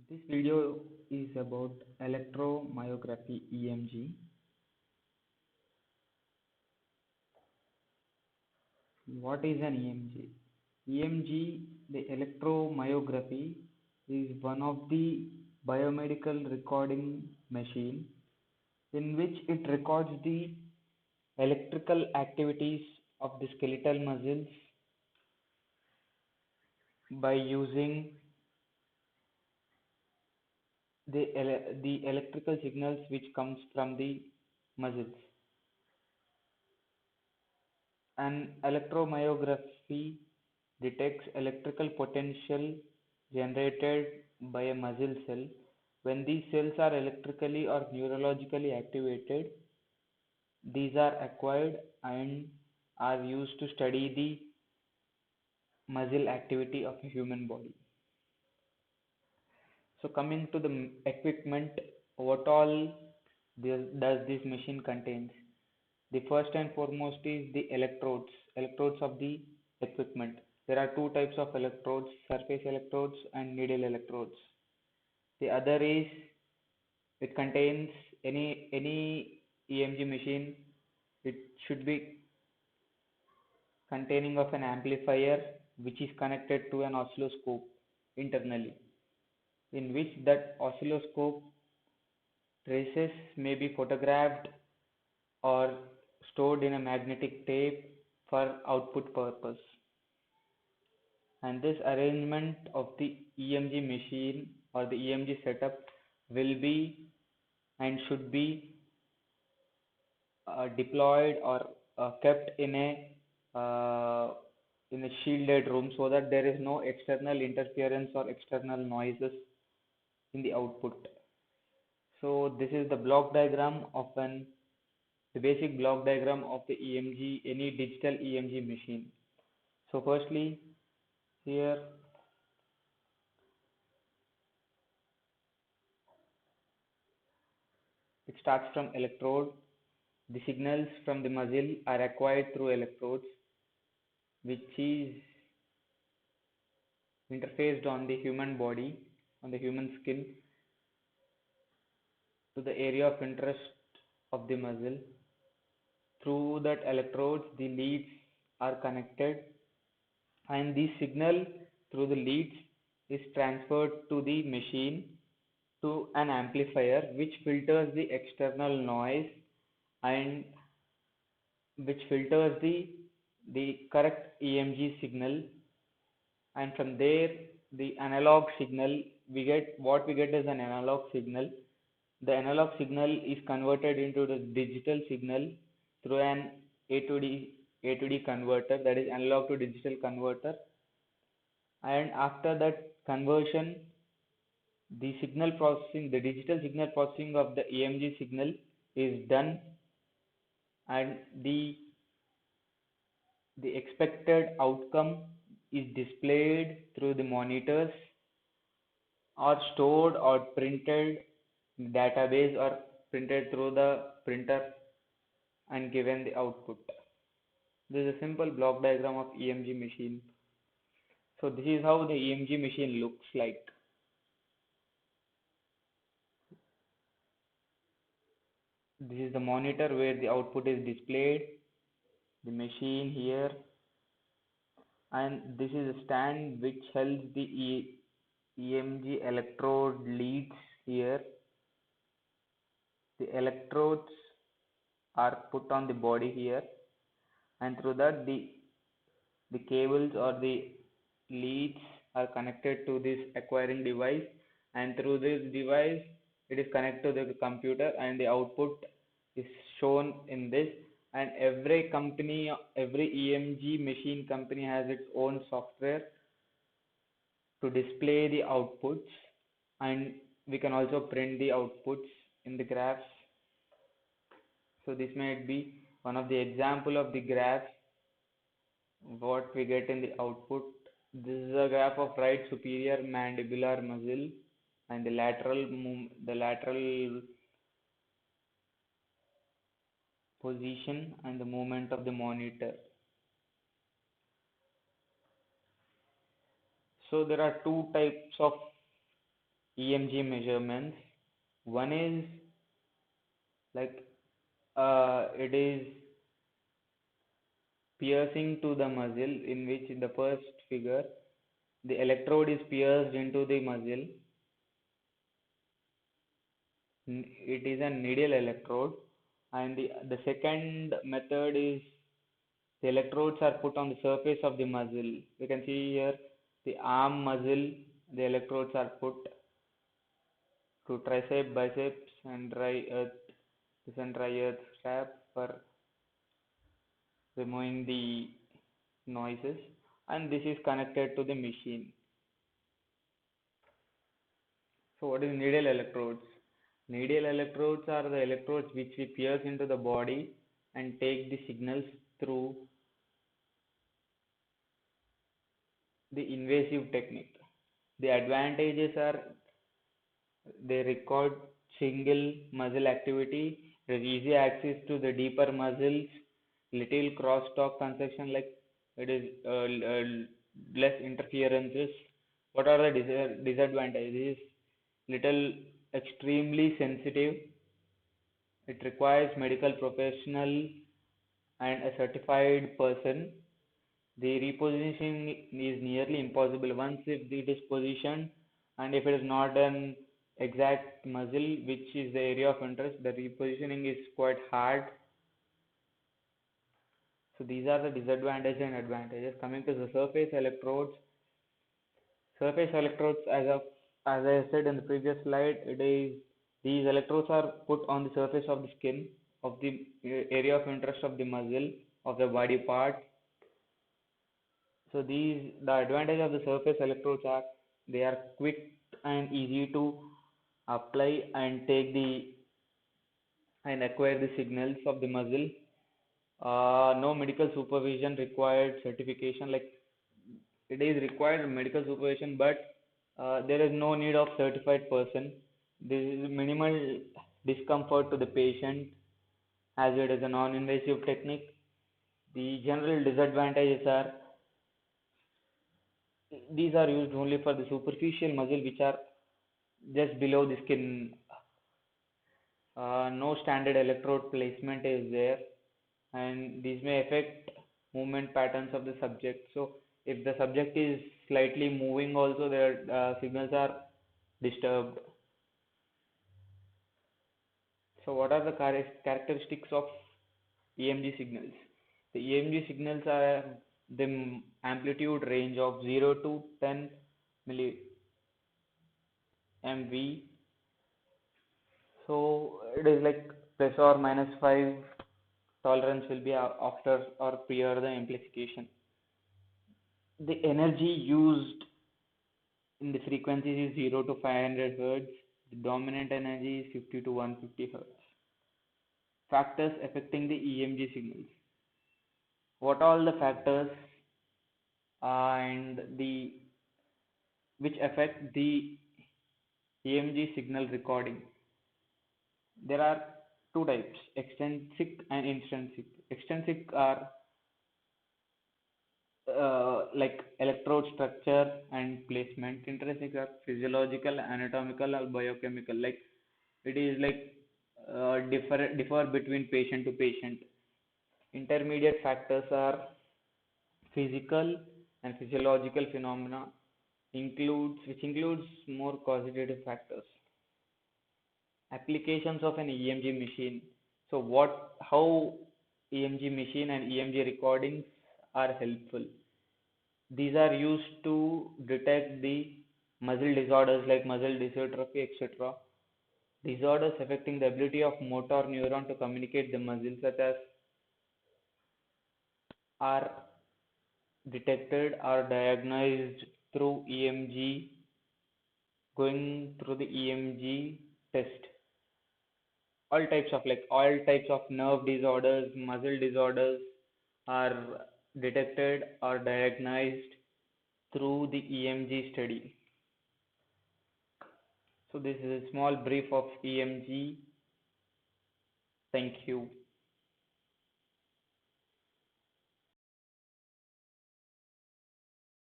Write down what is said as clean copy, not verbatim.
This video is about electromyography EMG. What is an EMG? EMG, the electromyography, is one of the biomedical recording machine in which it records the electrical activities of the skeletal muscles by using the electrical signals which comes from the muscles. An electromyography detects electrical potential generated by a muscle cell. When these cells are electrically or neurologically activated, these are acquired and are used to study the muscle activity of a human body. So coming to the equipment, what all does this machine contains? The first and foremost is the electrodes of the equipment. There are two types of electrodes, surface electrodes and needle electrodes. The other is it contains any EMG machine, it should be containing of an amplifier which is connected to an oscilloscope internally, in which that oscilloscope traces may be photographed or stored in a magnetic tape for output purpose. And this arrangement of the EMG machine or the EMG setup will be and should be deployed or kept uh, in a shielded room so that there is no external interference or external noises in the output. So this is the block diagram of the basic block diagram of the EMG, any digital EMG machine. So firstly, here it starts from electrode. The signals from the muscle are acquired through electrodes, which is interfaced on the human body, on the human skin, to the area of interest of the muscle. Through that electrodes, the leads are connected, and the signal through the leads is transferred to the machine to an amplifier which filters the external noise and which filters the correct EMG signal, and from there the analog signal we get is an analog signal. The analog signal is converted into the digital signal through an A to D converter, that is analog to digital converter, and after that conversion the digital signal processing of the EMG signal is done, and the expected outcome is displayed through the monitors or stored or printed in database or printed through the printer and given the output. This is a simple block diagram of EMG machine. So this is how the EMG machine looks like. This is the monitor where the output is displayed, the machine here, and this is a stand which holds the EMG electrode leads here. The electrodes are put on the body here, and through that the cables or the leads are connected to this acquiring device, and through this device it is connected to the computer and the output is shown in this. And every EMG machine company has its own software to display the outputs, and we can also print the outputs in the graphs. So this might be one of the example of the graphs what we get in the output. This is a graph of right superior mandibular muscle and the lateral position and the movement of the monitor. So there are two types of EMG measurements. One is like it is piercing to the muscle, in which in the first figure the electrode is pierced into the muscle. It is a needle electrode, and the second method is the electrodes are put on the surface of the muscle. You can see here the arm muscle, the electrodes are put to tricep, biceps, and this and tri strap for removing the noises, and this is connected to the machine. So what is needle electrodes? Needle electrodes are the electrodes which we pierce into the body and take the signals through the invasive technique. The advantages are they record single muscle activity, there is easy access to the deeper muscles, little crosstalk constriction, like it is less interferences. What are the disadvantages? Little extremely sensitive. It requires medical professional and a certified person. The repositioning is nearly impossible once if it is positioned, and if it is not an exact muscle which is the area of interest, the repositioning is quite hard. So these are the disadvantages and advantages. Coming to the surface electrodes, as I said in the previous slide, it is these electrodes are put on the surface of the skin of the area of interest of the muscle of the body part. So the advantage of the surface electrodes are they are quick and easy to apply and take the and acquire the signals of the muscle. No medical supervision required certification, like it is required medical supervision, but there is no need of certified person. There is minimal discomfort to the patient as it is a non-invasive technique. The general disadvantages are these are used only for the superficial muscle which are just below the skin. No standard electrode placement is there, and these may affect movement patterns of the subject. So if the subject is slightly moving also, their signals are disturbed. So what are the characteristics of EMG signals? The EMG signals are the amplitude range of 0 to 10 milli MV. So it is like plus or minus 5 tolerance will be after or prior the amplification. The energy used in the frequencies is 0 to 500 Hz. The dominant energy is 50 to 150 Hz. Factors affecting the EMG signals. What all the factors and the which affect the EMG signal recording? There are two types: extrinsic and intrinsic. Extrinsic are like electrode structure and placement. Intrinsic are physiological, anatomical, or biochemical. Like it is like differ between patient to patient. Intermediate factors are physical and physiological phenomena, includes more causative factors. Applications of an EMG machine. So how EMG machine and EMG recordings are helpful. These are used to detect the muscle disorders like muscle dystrophy, etc. Disorders affecting the ability of motor neuron to communicate the muscle, such as are detected or diagnosed through EMG, going through the EMG test. All types of nerve disorders, muscle disorders are detected or diagnosed through the EMG study. So this is a small brief of EMG. Thank you.